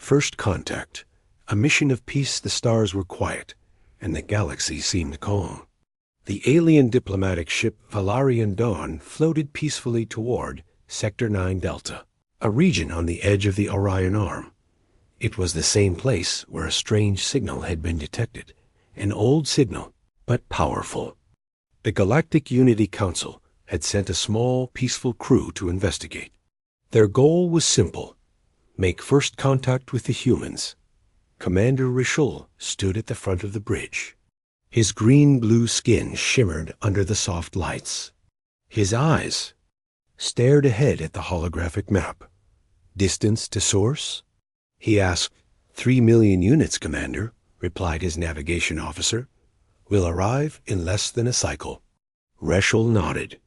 First contact. A mission of peace. The stars were quiet, and the galaxy seemed calm. The alien diplomatic ship Valarian Dawn floated peacefully toward Sector 9 Delta, a region on the edge of the Orion Arm. It was the same place where a strange signal had been detected, an old signal, but powerful. The Galactic Unity Council had sent a small, peaceful crew to investigate. Their goal was simple: make first contact with the humans. Commander Rishul stood at the front of the bridge. His green-blue skin shimmered under the soft lights. His eyes stared ahead at the holographic map. Distance to source? He asked. 3 million units, Commander, replied his navigation officer. Will arrive in less than a cycle. Rishul nodded.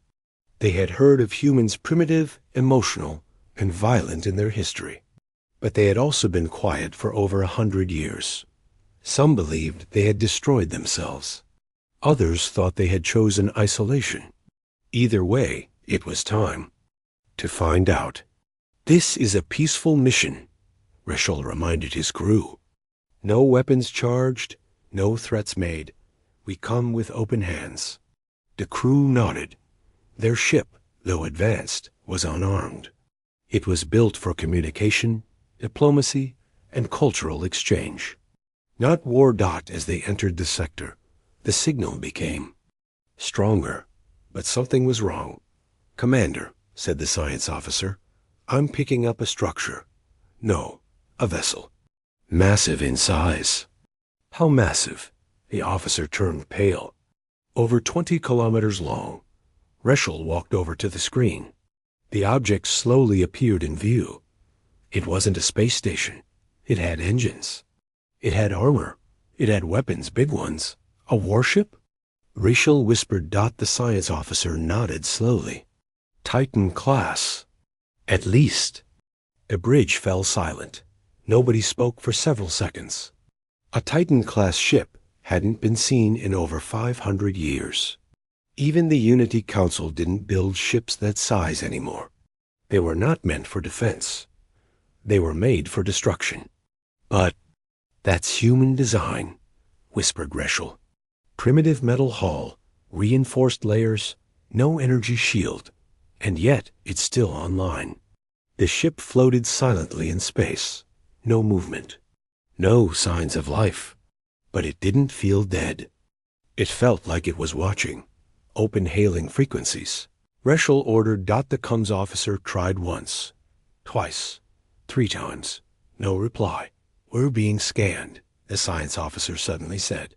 They had heard of humans primitive, emotional, and violent in their history. But they had also been quiet for over 100 years. Some believed they had destroyed themselves. Others thought they had chosen isolation. Either way, it was time to find out. This is a peaceful mission, Rishul reminded his crew. No weapons charged, no threats made. We come with open hands. The crew nodded. Their ship, though advanced, was unarmed. It was built for communication, diplomacy, and cultural exchange. Not war. As they entered the sector, the signal became stronger, but something was wrong. Commander, said the science officer, I'm picking up a structure. No, a vessel. Massive in size. How massive? The officer turned pale. Over 20 kilometers long. Rishul walked over to the screen. The object slowly appeared in view. It wasn't a space station. It had engines. It had armor. It had weapons, big ones. A warship? Rishul whispered. The science officer nodded slowly. Titan class. At least. The bridge fell silent. Nobody spoke for several seconds. A Titan-class ship hadn't been seen in over 500 years. Even the Unity Council didn't build ships that size anymore. They were not meant for defense. They were made for destruction. But that's human design, whispered Rishul. Primitive metal hull, reinforced layers, no energy shield, and yet it's still online. The ship floated silently in space. No movement. No signs of life. But it didn't feel dead. It felt like it was watching. Open hailing frequencies. Rishul ordered. The comms officer tried once, twice, 3 times. No reply. We're being scanned, the science officer suddenly said.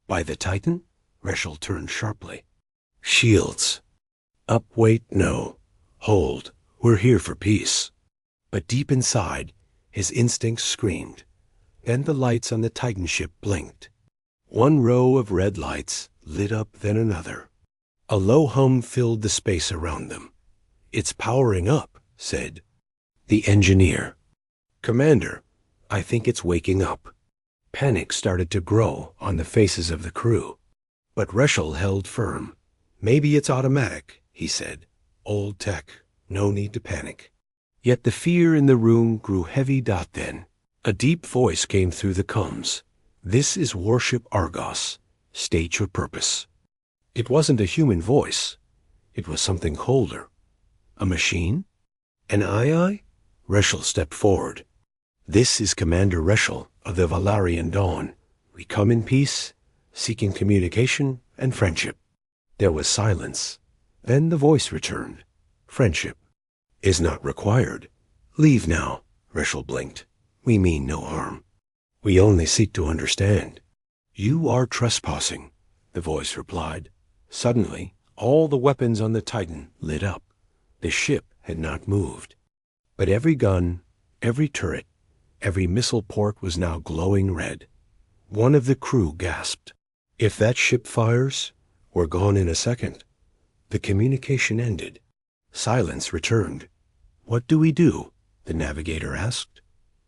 By the Titan? Rishul turned sharply. Shields. Up, wait, no. Hold. We're here for peace. But deep inside, his instincts screamed. Then the lights on the Titan ship blinked. One row of red lights lit up, then another. A low hum filled the space around them. It's powering up, said the engineer. Commander, I think it's waking up. Panic started to grow on the faces of the crew. But Rishul held firm. Maybe it's automatic, he said. Old tech, no need to panic. Yet the fear in the room grew heavy. Then a deep voice came through the comms. This is Warship Argos. State your purpose. It wasn't a human voice. It was something colder. A machine? An aye? Rishul stepped forward. This is Commander Rishul of the Valarian Dawn. We come in peace, seeking communication and friendship. There was silence. Then the voice returned. Friendship is not required. Leave now, Rishul blinked. We mean no harm. We only seek to understand. You are trespassing, the voice replied. Suddenly, all the weapons on the Titan lit up. The ship had not moved. But every gun, every turret, every missile port was now glowing red. One of the crew gasped. If that ship fires, we're gone in a second. The communication ended. Silence returned. What do we do? The navigator asked.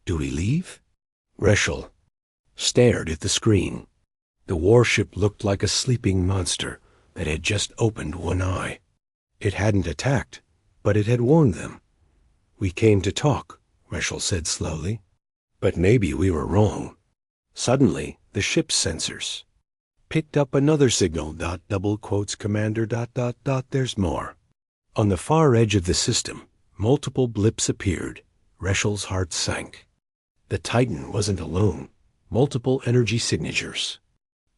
Do we leave? Rishul stared at the screen. The warship looked like a sleeping monster that had just opened one eye. It hadn't attacked, but it had warned them. We came to talk, Rishul said slowly. But maybe we were wrong. Suddenly, the ship's sensors picked up another signal. Double quotes Commander. There's more. On the far edge of the system, multiple blips appeared. Reshel's heart sank. The Titan wasn't alone. Multiple energy signatures.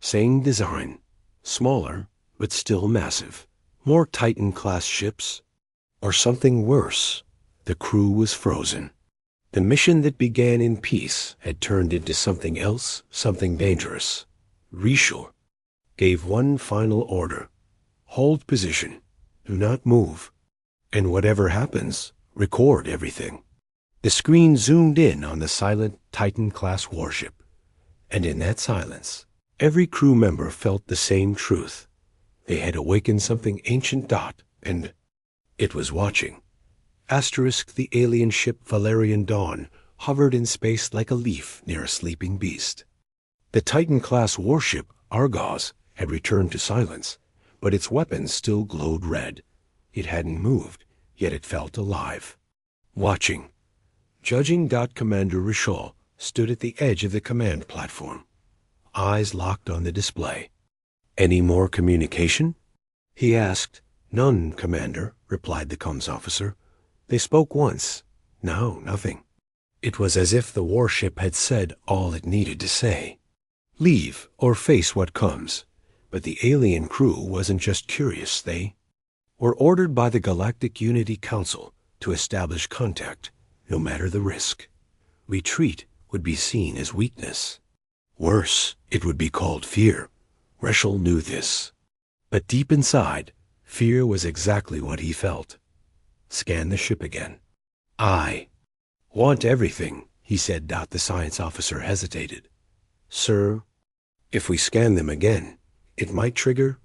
Same design. Smaller, but still massive. More Titan-class ships. Or something worse. The crew was frozen. The mission that began in peace had turned into something else, something dangerous. Rishel gave one final order. Hold position. Do not move. And whatever happens, record everything. The screen zoomed in on the silent Titan-class warship. And in that silence, every crew member felt the same truth. They had awakened something ancient. And it was watching. The alien ship Valerian Dawn hovered in space like a leaf near a sleeping beast. The Titan-class warship, Argos, had returned to silence, but its weapons still glowed red. It hadn't moved, yet it felt alive. Watching. Judging. Commander Rishal stood at the edge of the command platform, eyes locked on the display. Any more communication? He asked. None, Commander, replied the comms officer. They spoke once. No, nothing. It was as if the warship had said all it needed to say. Leave or face what comes. But the alien crew wasn't just curious. They were ordered by the Galactic Unity Council to establish contact, no matter the risk. Retreat would be seen as weakness. Worse, it would be called fear. Reshel knew this. But deep inside, fear was exactly what he felt. Scan the ship again. I want everything, he said. The science officer hesitated. Sir, if we scan them again, it might trigger.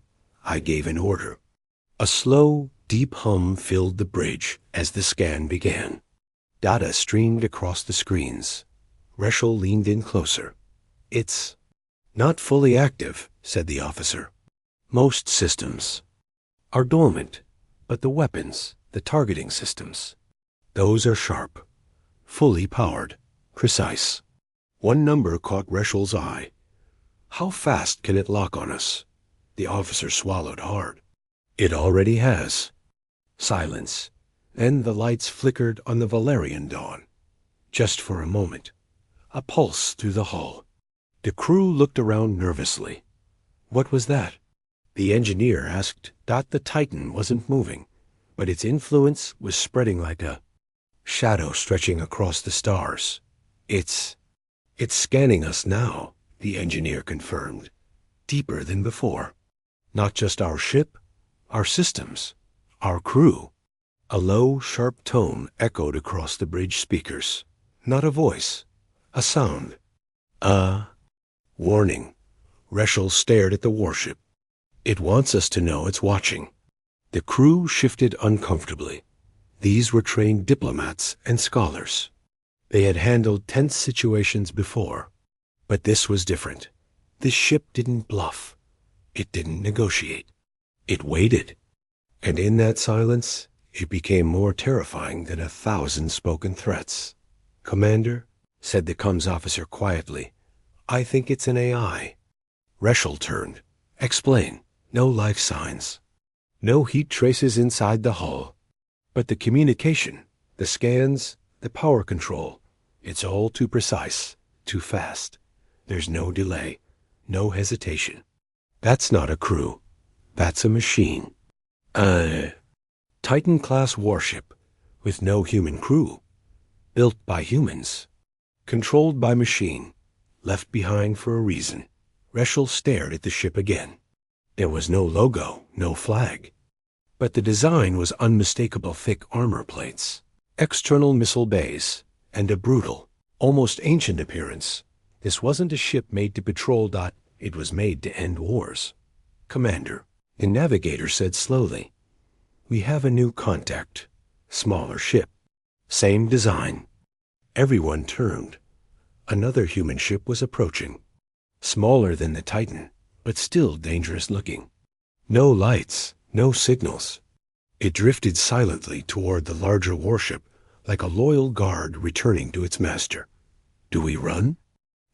I gave an order. A slow, deep hum filled the bridge as the scan began. Data streamed across the screens. Reshel leaned in closer. It's not fully active, said the officer. Most systems are dormant, but the weapons, the targeting systems, those are sharp, fully powered, precise. One number caught Reshel's eye. How fast can it lock on us? The officer swallowed hard. It already has. Silence. Then the lights flickered on the Valerian Dawn. Just for a moment. A pulse through the hull. The crew looked around nervously. What was that? The engineer asked. The Titan wasn't moving, but its influence was spreading like a shadow stretching across the stars. It's scanning us now, the engineer confirmed. Deeper than before. Not just our ship, our systems, our crew. A low, sharp tone echoed across the bridge speakers. Not a voice, a sound. Warning. Reshel stared at the warship. It wants us to know it's watching. The crew shifted uncomfortably. These were trained diplomats and scholars. They had handled tense situations before. But this was different. This ship didn't bluff. It didn't negotiate. It waited. And in that silence, it became more terrifying than 1,000 spoken threats. Commander, said the comms officer quietly, I think it's an AI. Reshel turned. Explain. No life signs. No heat traces inside the hull. But the communication, the scans, the power control, it's all too precise, too fast. There's no delay, no hesitation. That's not a crew. That's a machine. Titan-class warship with no human crew. Built by humans. Controlled by machine. Left behind for a reason. Reshel stared at the ship again. There was no logo, no flag. But the design was unmistakable. Thick armor plates, external missile bays, and a brutal, almost ancient appearance. This wasn't a ship made to patrol. It was made to end wars. Commander, the navigator said slowly, we have a new contact. Smaller ship. Same design. Everyone turned. Another human ship was approaching. Smaller than the Titan, but still dangerous looking. No lights, no signals. It drifted silently toward the larger warship, like a loyal guard returning to its master. Do we run?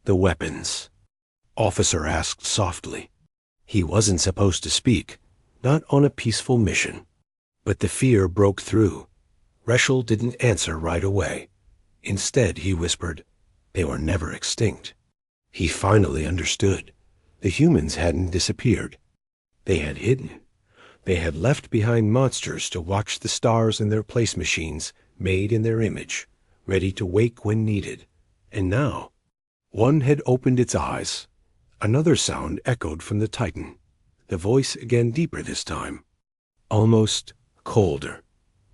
The weapons. Officer asked softly. He wasn't supposed to speak, not on a peaceful mission. But the fear broke through. Reschel didn't answer right away. Instead, he whispered, they were never extinct. He finally understood. The humans hadn't disappeared. They had hidden. They had left behind monsters to watch the stars in their place machines made in their image, ready to wake when needed. And now, one had opened its eyes. Another sound echoed from the Titan, the voice again deeper this time, almost colder.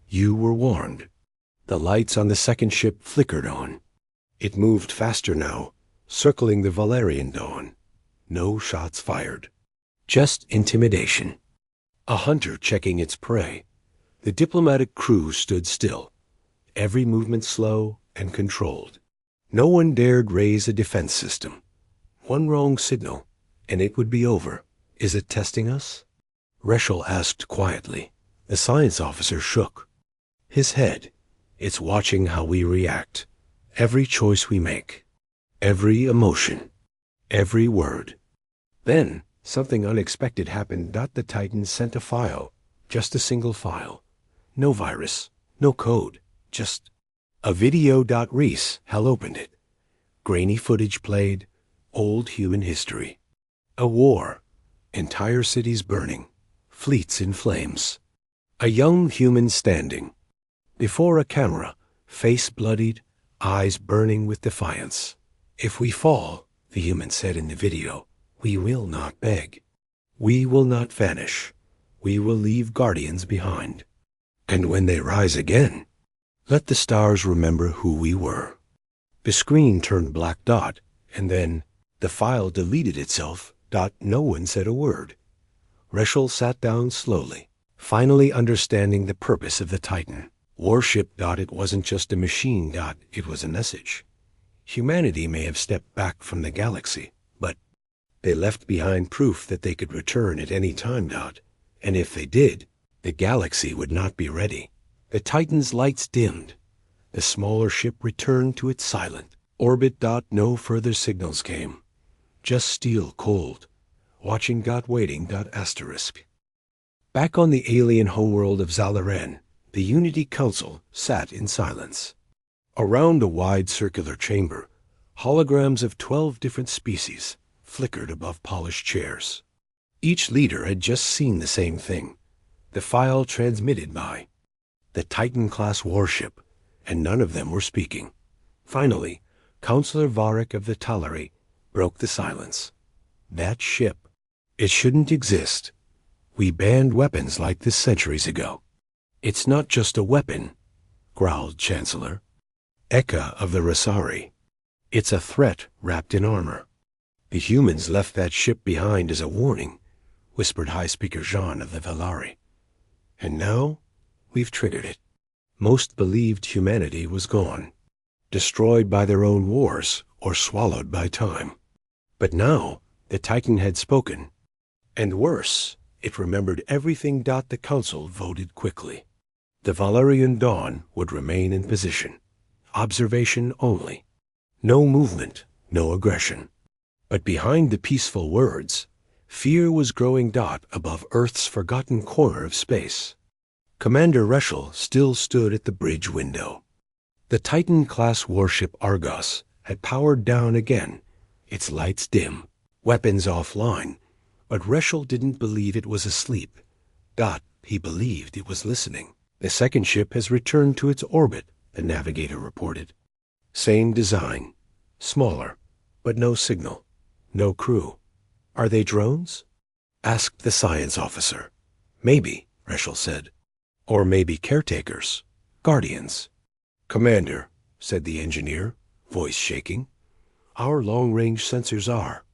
You were warned. The lights on the second ship flickered on. It moved faster now, circling the Valerian dawn. No shots fired. Just intimidation. A hunter checking its prey. The diplomatic crew stood still, every movement slow and controlled. No one dared raise a defense system. One wrong signal, and it would be over. Is it testing us? Reschel asked quietly. The science officer shook. His head. It's watching how we react. Every choice we make. Every emotion. Every word. Then, something unexpected happened. The Titan sent a file. Just a single file. No virus. No code. Just a video. Reese Hell opened it. Grainy footage played. Old human history. A war. Entire cities burning. Fleets in flames. A young human standing. Before a camera, face bloodied, eyes burning with defiance. If we fall, the human said in the video, we will not beg. We will not vanish. We will leave guardians behind. And when they rise again, let the stars remember who we were. The screen turned black. And then the file deleted itself. No one said a word. Reschel sat down slowly, finally understanding the purpose of the Titan. Warship. It wasn't just a machine. It was a message. Humanity may have stepped back from the galaxy, but they left behind proof that they could return at any time. And if they did, the galaxy would not be ready. The Titan's lights dimmed. The smaller ship returned to its silent orbit. No further signals came. Just steel cold. Watching. Waiting. Asterisk. Back on the alien homeworld of Zalaren, the Unity Council sat in silence. Around a wide circular chamber, holograms of 12 different species flickered above polished chairs. Each leader had just seen the same thing. The file transmitted by the Titan-class warship, and none of them were speaking. Finally, Counselor Varric of the Talari broke the silence. That ship, it shouldn't exist. We banned weapons like this centuries ago. It's not just a weapon, growled Chancellor Eka of the Rasari. It's a threat wrapped in armor. The humans left that ship behind as a warning, whispered High Speaker Jean of the Valari. And now, we've triggered it. Most believed humanity was gone, destroyed by their own wars or swallowed by time. But now, the Titan had spoken. And worse, it remembered everything. The Council voted quickly. The Valerian dawn would remain in position. Observation only. No movement, no aggression. But behind the peaceful words, fear was growing. Above Earth's forgotten corner of space. Commander Reschel still stood at the bridge window. The Titan-class warship Argos had powered down again, its lights dim, weapons offline, but Reschel didn't believe it was asleep. He believed it was listening. The second ship has returned to its orbit, the navigator reported. Same design, smaller, but no signal, no crew. Are they drones? Asked the science officer. Maybe, Reschel said. Or maybe caretakers, guardians. Commander, said the engineer, voice shaking. Our long-range sensors are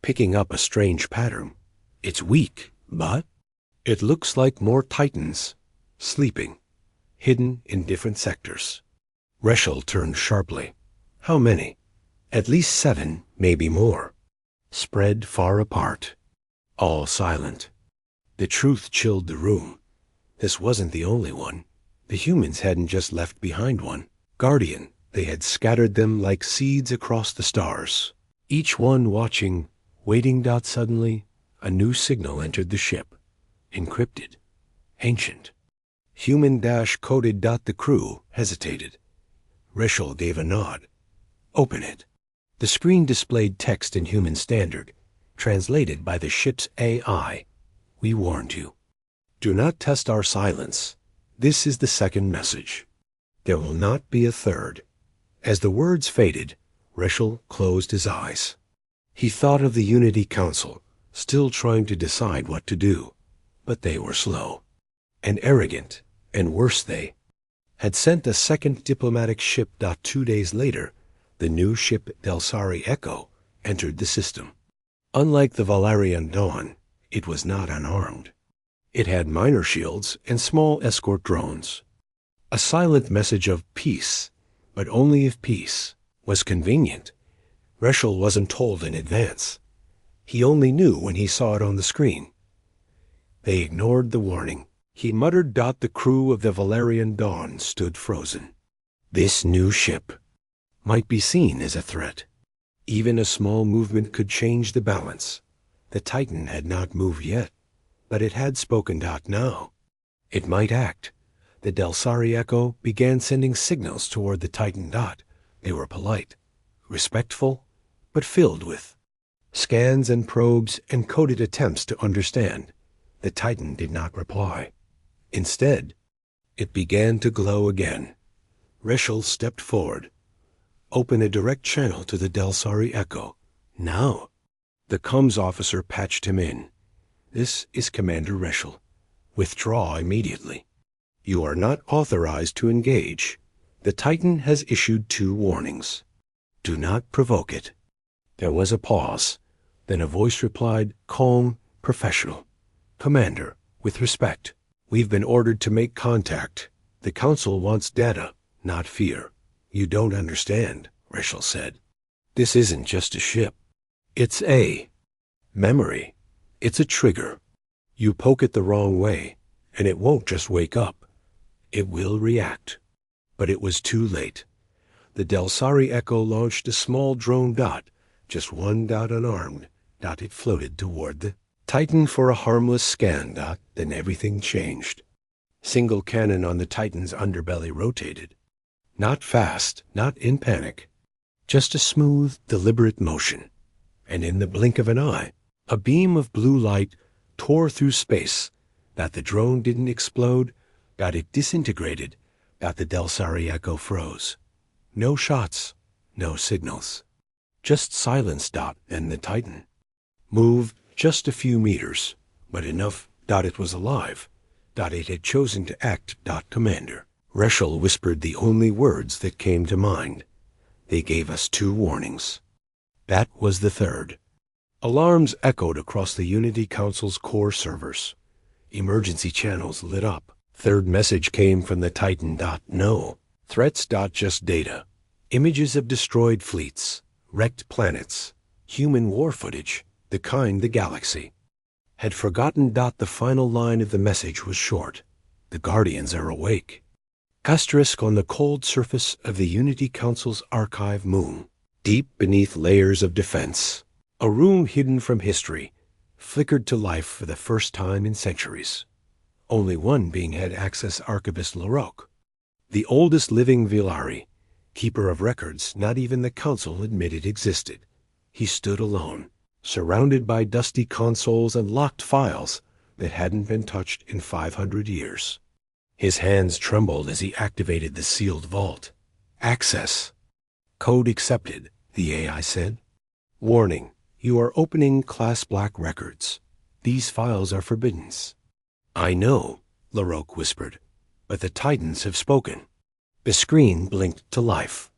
picking up a strange pattern. It's weak, but it looks like more Titans, sleeping, hidden in different sectors. Reschel turned sharply. How many? At least 7, maybe more. Spread far apart. All silent. The truth chilled the room. This wasn't the only one. The humans hadn't just left behind one. Guardian, They had scattered them like seeds across the stars. Each one watching, waiting. Suddenly, a new signal entered the ship. Encrypted. Ancient. Human-coded. The crew hesitated. Rishal gave a nod. Open it. The screen displayed text in human standard, translated by the ship's AI. We warned you. Do not test our silence. This is the second message. There will not be a third. As the words faded, Rishal closed his eyes. He thought of the Unity Council, still trying to decide what to do. But they were slow. And arrogant, and worse, they had sent a second diplomatic ship. 2 days later, the new ship Delsari Echo entered the system. Unlike the Valarian Dawn, it was not unarmed. It had minor shields and small escort drones. A silent message of peace, but only if peace was convenient. Rishal wasn't told in advance. He only knew when he saw it on the screen. They ignored the warning. He muttered. The crew of the Valarian Dawn stood frozen. This new ship might be seen as a threat. Even a small movement could change the balance. The Titan had not moved yet, but it had spoken. Now it might act. The Delsari Echo began sending signals toward the Titan. They were polite, respectful, but filled with scans and probes and coded attempts to understand. The Titan did not reply. Instead, it began to glow again. Rishal stepped forward. Open a direct channel to the Delsari Echo. Now. The comms officer patched him in. This is Commander Rishal. Withdraw immediately. You are not authorized to engage. The Titan has issued 2 warnings. Do not provoke it. There was a pause. Then a voice replied, calm, professional. Commander, with respect, we've been ordered to make contact. The Council wants data, not fear. You don't understand, Rishal said. This isn't just a ship. It's a memory. It's a trigger. You poke it the wrong way, and it won't just wake up. It will react. But it was too late. The Delsari Echo launched a small drone. Just one unarmed. It floated toward the Titan for a harmless scan. Then everything changed. Single cannon on the Titan's underbelly rotated. Not fast, not in panic. Just a smooth, deliberate motion. And in the blink of an eye, a beam of blue light tore through space. The drone didn't explode. It disintegrated. The Delsari Echo froze. No shots, no signals. Just silence. And the Titan moved just a few meters, but enough. It was alive. It had chosen to act. Commander. Rishal whispered the only words that came to mind. They gave us 2 warnings. That was the third. Alarms echoed across the Unity Council's core servers. Emergency channels lit up. Third message came from the Titan. No threats. Just data. Images of destroyed fleets, wrecked planets, human war footage, the kind the galaxy had forgotten. The final line of the message was short. The Guardians are awake. Asterisk on the cold surface of the Unity Council's archive moon, deep beneath layers of defense, a room hidden from history, flickered to life for the first time in centuries. Only one being had access, Archivist Larocque, the oldest living Vilari, keeper of records not even the Council admitted existed. He stood alone, surrounded by dusty consoles and locked files that hadn't been touched in 500 years. His hands trembled as he activated the sealed vault. Access. Code accepted, the AI said. Warning, you are opening Class Black records. These files are forbidden. I know, Larocque whispered, but the Titans have spoken. The screen blinked to life.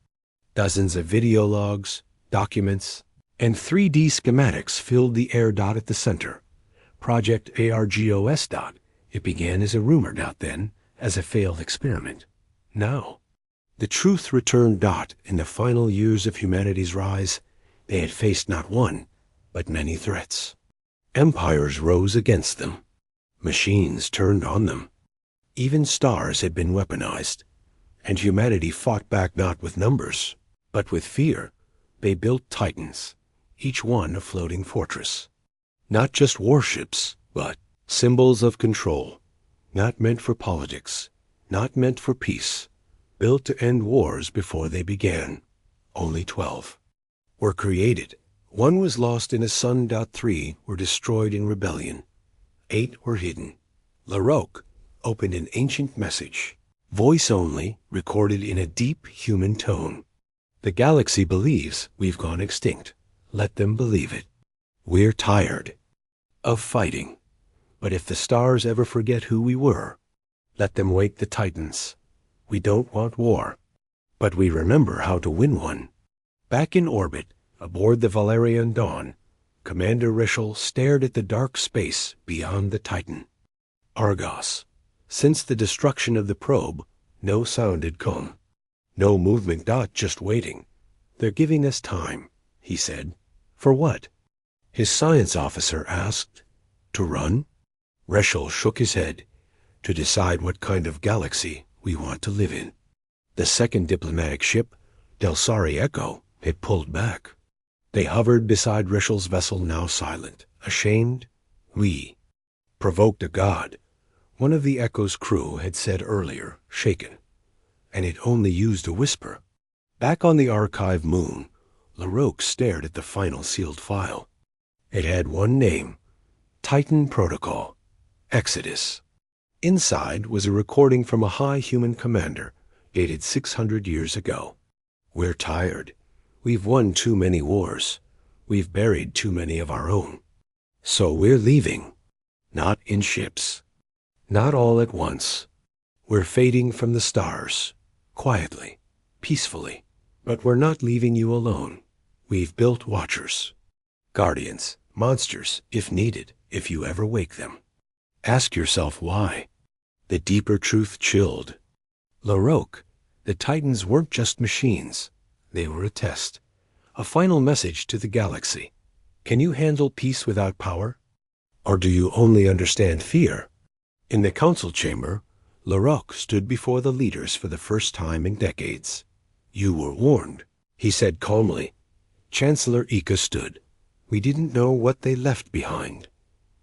Dozens of video logs, documents, and 3D schematics filled the air. At the center. Project ARGOS. It began as a rumor. Then as a failed experiment. Now, the truth returned. In the final years of humanity's rise, they had faced not one, but many threats. Empires rose against them. Machines turned on them. Even stars had been weaponized. And humanity fought back not with numbers, but with fear. They built Titans, each one a floating fortress. Not just warships, but symbols of control. Not meant for politics, not meant for peace. Built to end wars before they began. Only 12 were created. 1 was lost in a sun. 3 were destroyed in rebellion. 8 were hidden. LaRoque opened an ancient message, voice only, recorded in a deep human tone. The galaxy believes we've gone extinct. Let them believe it. We're tired of fighting. But if the stars ever forget who we were, let them wake the Titans. We don't want war, but we remember how to win one. Back in orbit, aboard the Valerian Dawn, Commander Rishel stared at the dark space beyond the Titan. Argos. Since the destruction of the probe, no sound had come. No movement. Just waiting. They're giving us time, he said. For what? His science officer asked. To run? Rishel shook his head. To decide what kind of galaxy we want to live in. The second diplomatic ship, Delsari Echo, had pulled back. They hovered beside Rishel's vessel, now silent, ashamed. We provoked a god, one of the Echo's crew had said earlier, shaken. And it only used a whisper. Back on the archive moon, LaRoque stared at the final sealed file. It had one name, Titan Protocol, Exodus. Inside was a recording from a high human commander, dated 600 years ago. We're tired. We've won too many wars. We've buried too many of our own. So we're leaving. Not in ships. Not all at once. We're fading from the stars. Quietly. Peacefully. But we're not leaving you alone. We've built watchers. Guardians. Monsters, if needed, if you ever wake them. Ask yourself why. The deeper truth chilled. LaRoque, the Titans weren't just machines. They were a test. A final message to the galaxy. Can you handle peace without power? Or do you only understand fear? In the council chamber, LaRoque stood before the leaders for the first time in decades. You were warned, he said calmly. Chancellor Ika stood. We didn't know what they left behind.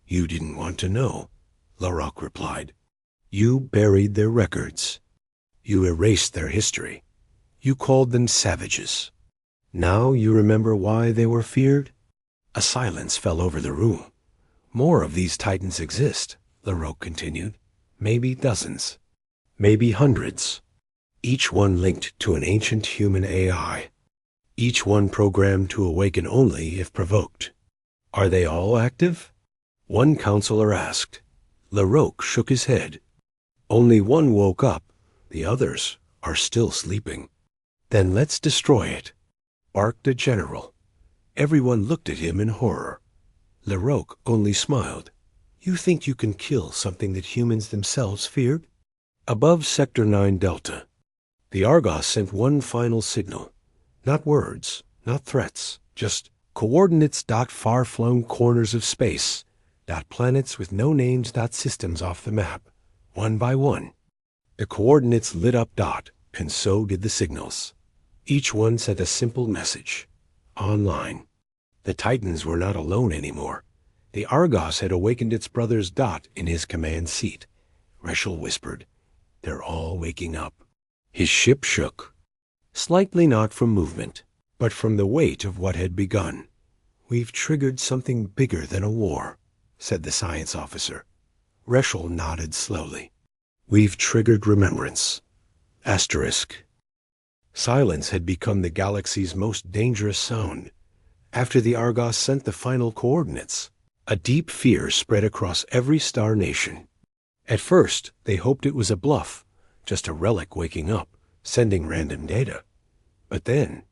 You didn't want to know, LaRoque replied. You buried their records. You erased their history. You called them savages. Now you remember why they were feared? A silence fell over the room. More of these Titans exist, LaRoque continued. Maybe dozens. Maybe hundreds. Each one linked to an ancient human AI. Each one programmed to awaken only if provoked. Are they all active? One counselor asked. LaRoque shook his head. Only one woke up. The others are still sleeping. Then let's destroy it, barked the general. Everyone looked at him in horror. LaRoque only smiled. You think you can kill something that humans themselves feared? Above Sector 9 Delta, the Argos sent one final signal. Not words, not threats, just coordinates. Far-flung corners of space. Planets with no names. Systems off the map. One by one. The coordinates lit up. And so did the signals. Each one sent a simple message. Online. The Titans were not alone anymore. The Argos had awakened its brothers. In his command seat. Rishel whispered, They're all waking up. His ship shook. Slightly, not from movement, but from the weight of what had begun. We've triggered something bigger than a war, said the science officer. Rishel nodded slowly. We've triggered remembrance. Asterisk. Silence had become the galaxy's most dangerous sound. After the Argos sent the final coordinates, a deep fear spread across every star nation. At first, they hoped it was a bluff, just a relic waking up, sending random data. But then,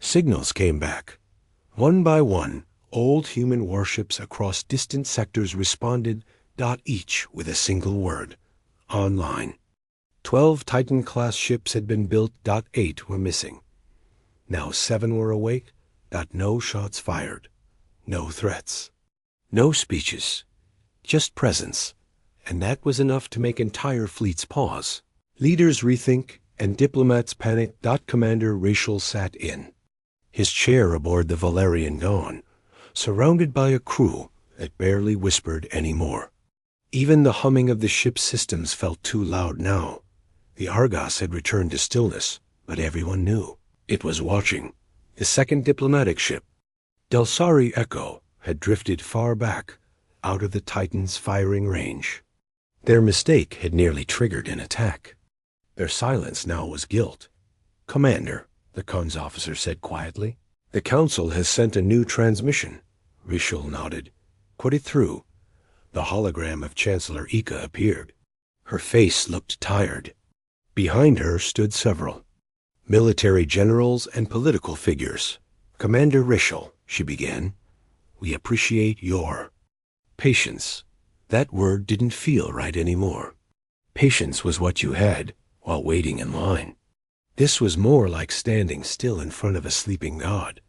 signals came back. One by one, old human warships across distant sectors responded, each with a single word. Online. 12 Titan-class ships had been built. 8 were missing. Now 7 were awake. No shots fired. No threats. No speeches. Just presence. And that was enough to make entire fleets pause. Leaders rethink and diplomats panic. Commander Rachel sat in his chair aboard the Valerian Dawn, surrounded by a crew that barely whispered anymore. Even the humming of the ship's systems felt too loud now. The Argos had returned to stillness, but everyone knew it was watching. The second diplomatic ship, Delsari Echo, had drifted far back, out of the Titan's firing range. Their mistake had nearly triggered an attack. Their silence now was guilt. "Commander," the comms officer said quietly, "the Council has sent a new transmission." Rishal nodded. "Put it through." The hologram of Chancellor Ika appeared. Her face looked tired. Behind her stood several military generals and political figures. "Commander Rishal," she began, "we appreciate your patience." That word didn't feel right anymore. Patience was what you had while waiting in line. This was more like standing still in front of a sleeping god.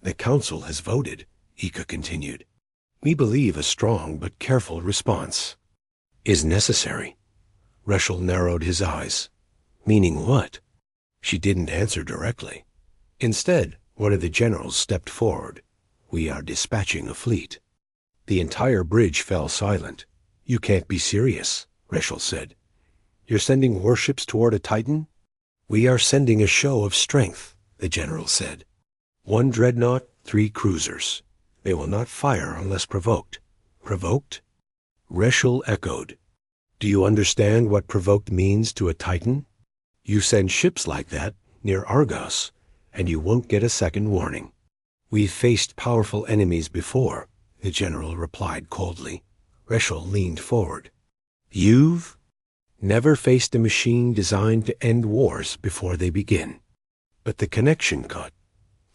"The Council has voted," Ika continued. "We believe a strong but careful response is necessary." Rishal narrowed his eyes. "Meaning what?" She didn't answer directly. Instead, one of the generals stepped forward. "We are dispatching a fleet." The entire bridge fell silent. "You can't be serious," Rishal said. "You're sending warships toward a Titan?" "We are sending a show of strength," the general said. "1 dreadnought, 3 cruisers. They will not fire unless provoked." "Provoked?" Rishal echoed. "Do you understand what provoked means to a Titan? You send ships like that near Argos, and you won't get a second warning." "We've faced powerful enemies before," the general replied coldly. Rishal leaned forward. "You've never faced a machine designed to end wars before they begin." But the connection cut.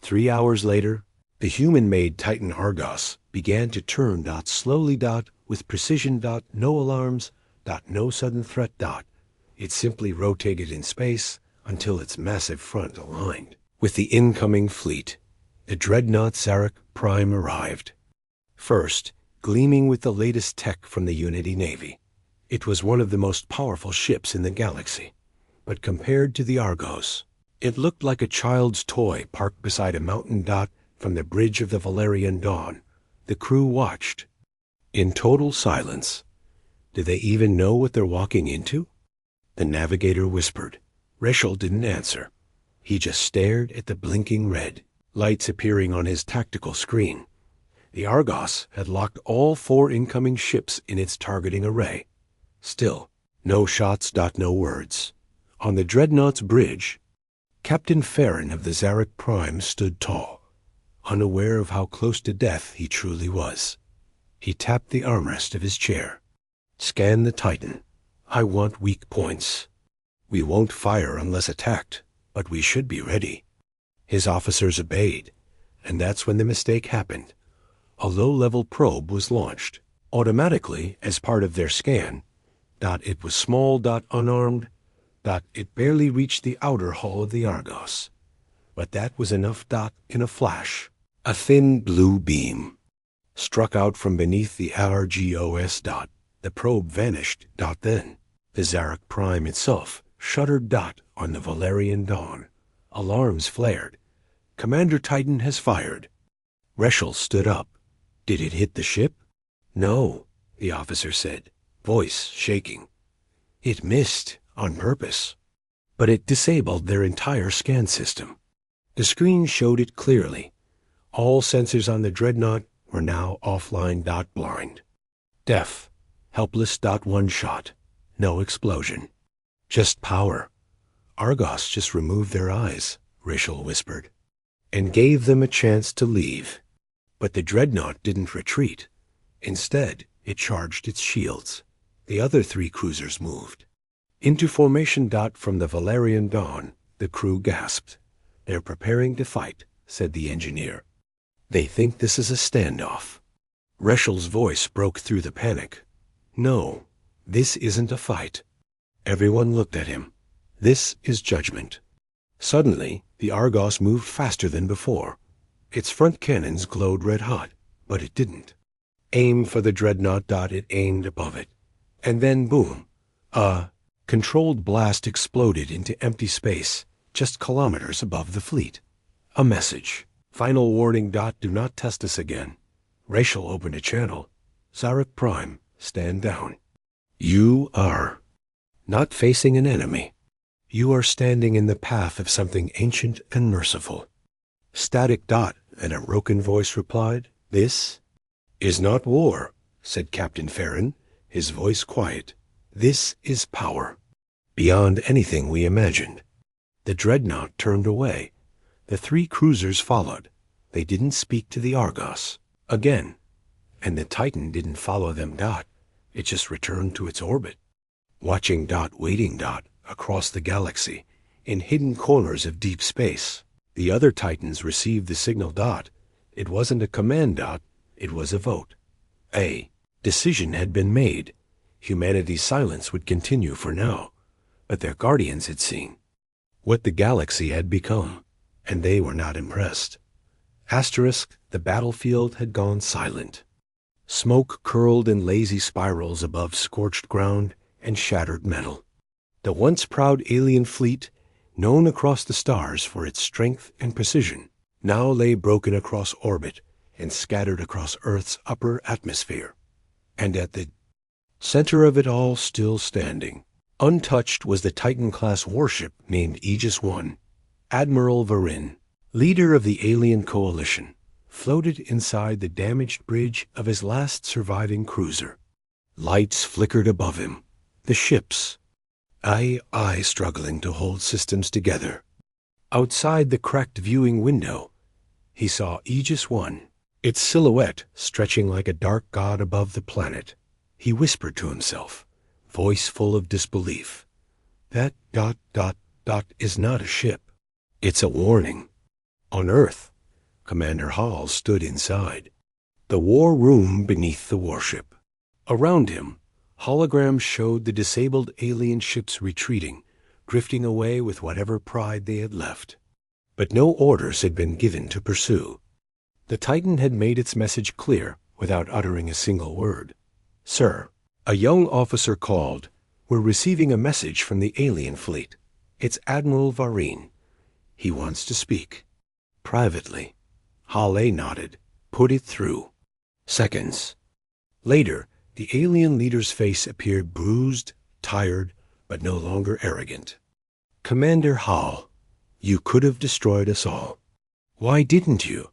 3 hours later, the human-made Titan Argos began to turn slowly with precision no alarms no sudden threat It simply rotated in space until its massive front aligned with the incoming fleet. The dreadnought Zarek Prime arrived. First, gleaming with the latest tech from the Unity Navy. It was one of the most powerful ships in the galaxy. But compared to the Argos, it looked like a child's toy parked beside a mountain from the bridge of the Valerian Dawn. The crew watched in total silence. Did they even know what they're walking into? The navigator whispered. Rishal didn't answer. He just stared at the blinking red lights appearing on his tactical screen. The Argos had locked all 4 incoming ships in its targeting array. Still, no shots no words. On the dreadnought's bridge, Captain Farron of the Zarek Prime stood tall, unaware of how close to death he truly was. He tapped the armrest of his chair. "Scan the Titan. I want weak points. We won't fire unless attacked, but we should be ready." His officers obeyed, and that's when the mistake happened. A low-level probe was launched, automatically as part of their scan. It was small, unarmed. It barely reached the outer hull of the Argos. But that was enough. In a flash, a thin blue beam struck out from beneath the Argos. The probe vanished. Then the Zarek Prime itself shuddered. On the Valerian Dawn. Alarms flared. "Commander Titan has fired." Rishal stood up. "Did it hit the ship?" "No," the officer said, voice shaking. "It missed on purpose. But it disabled their entire scan system." The screen showed it clearly. All sensors on the dreadnought were now offline. Blind. Deaf. Helpless. One shot. No explosion. Just power. "Argos just removed their eyes," Rishal whispered, "and gave them a chance to leave." But the dreadnought didn't retreat. Instead, it charged its shields. The other 3 cruisers moved into formation. From the Valerian Dawn, the crew gasped. "They're preparing to fight," said the engineer. "They think this is a standoff." Rishal's voice broke through the panic. "No, this isn't a fight." Everyone looked at him. "This is judgment." Suddenly, the Argos moved faster than before. Its front cannons glowed red-hot, but it didn't aim for the dreadnought. It aimed above it. And then boom. Controlled blast exploded into empty space, just kilometers above the fleet. A message. Final warning. Do not test us again. Rachel opened a channel. Zarek Prime, stand down. You are not facing an enemy. You are standing in the path of something ancient and merciful. Static. And a broken voice replied, This is not war, said Captain Farron, his voice quiet. This is power, beyond anything we imagined. The dreadnought turned away. The 3 cruisers followed. They didn't speak to the Argos. Again. And the Titan didn't follow them. It just returned to its orbit. Watching. Waiting. Across the galaxy, in hidden corners of deep space. The other Titans received the signal. It wasn't a command. It was a vote. A decision had been made. Humanity's silence would continue for now, but their guardians had seen what the galaxy had become, and they were not impressed. The battlefield had gone silent. Smoke curled in lazy spirals above scorched ground and shattered metal. The once proud alien fleet, known across the stars for its strength and precision, now lay broken across orbit and scattered across Earth's upper atmosphere. And at the center of it all, still standing, untouched, was the Titan-class warship named Aegis I. Admiral Varin, leader of the alien coalition, floated inside the damaged bridge of his last surviving cruiser. Lights flickered above him. The ship's AI struggling to hold systems together. Outside the cracked viewing window, he saw Aegis I, its silhouette stretching like a dark god above the planet. He whispered to himself, voice full of disbelief. That ... is not a ship. It's a warning. On Earth, Commander Hall stood inside the war room beneath the warship. Around him, holograms showed the disabled alien ships retreating, drifting away with whatever pride they had left. But no orders had been given to pursue. The Titan had made its message clear without uttering a single word. Sir, a young officer called. We're receiving a message from the alien fleet. It's Admiral Varin. He wants to speak. Privately. Hale nodded. Put it through. Seconds. Later, the alien leader's face appeared bruised, tired, but no longer arrogant. Commander Hall, you could have destroyed us all. Why didn't you?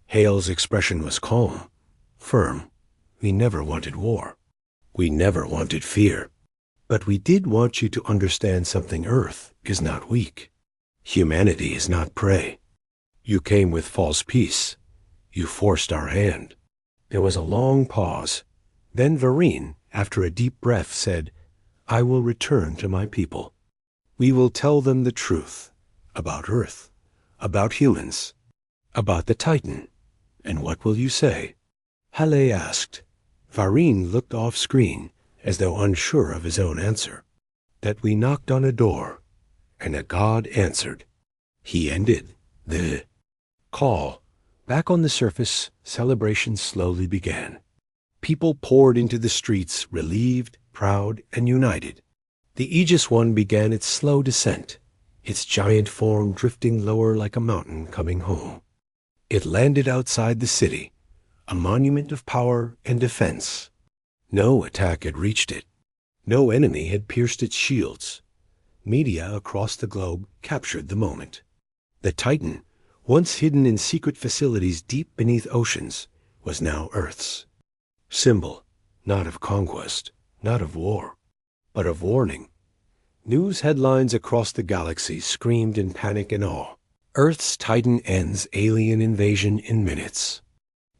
Hale's expression was calm, firm. We never wanted war. We never wanted fear. But we did want you to understand something. Earth is not weak. Humanity is not prey. You came with false peace. You forced our hand. There was a long pause. Then Varin, after a deep breath, said, I will return to my people. We will tell them the truth about Earth, about humans, about the Titan. And what will you say? Hale asked. Varin looked off screen, as though unsure of his own answer. That we knocked on a door, and a god answered. He ended the call. Back on the surface, celebrations slowly began. People poured into the streets, relieved, proud, and united. The Aegis I began its slow descent, its giant form drifting lower like a mountain coming home. It landed outside the city, a monument of power and defense. No attack had reached it. No enemy had pierced its shields. Media across the globe captured the moment. The Titan, once hidden in secret facilities deep beneath oceans, was now Earth's symbol, not of conquest, not of war, but of warning. News headlines across the galaxy screamed in panic and awe. Earth's Titan ends alien invasion in minutes.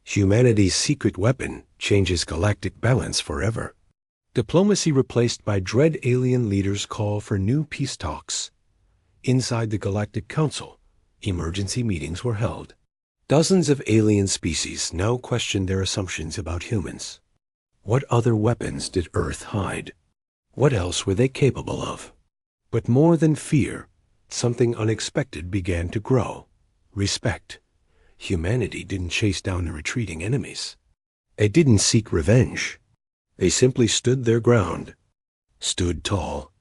Humanity's secret weapon changes galactic balance forever. Diplomacy replaced by dread alien leaders call for new peace talks. Inside the Galactic Council, emergency meetings were held. Dozens of alien species now questioned their assumptions about humans. What other weapons did Earth hide? What else were they capable of? But more than fear, something unexpected began to grow. Respect. Humanity didn't chase down the retreating enemies. They didn't seek revenge. They simply stood their ground, stood tall.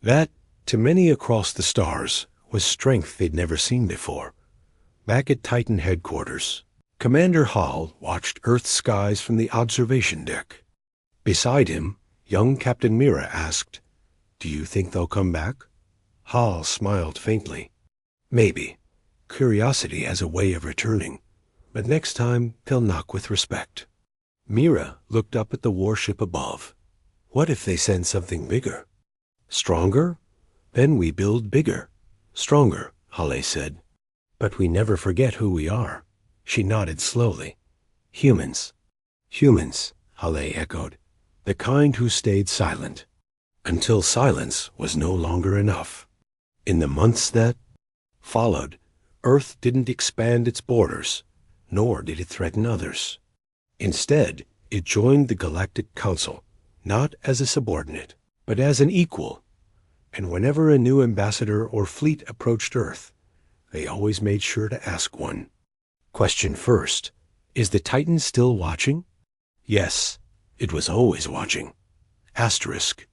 That, to many across the stars, was strength they'd never seen before. Back at Titan headquarters, Commander Hall watched Earth's skies from the observation deck. Beside him, young Captain Mira asked, "Do you think they'll come back?" Hall smiled faintly. "Maybe. Curiosity has a way of returning, but next time they'll knock with respect." Mira looked up at the warship above. "What if they send something bigger?" "Stronger? Then we build bigger. Stronger," Halle said. "But we never forget who we are." She nodded slowly. "Humans." "Humans," Halle echoed. "The kind who stayed silent. Until silence was no longer enough." In the months that followed, Earth didn't expand its borders, nor did it threaten others. Instead, it joined the Galactic Council, not as a subordinate, but as an equal. And whenever a new ambassador or fleet approached Earth, they always made sure to ask one. Question first, is the Titan still watching? Yes, it was always watching. Asterisk,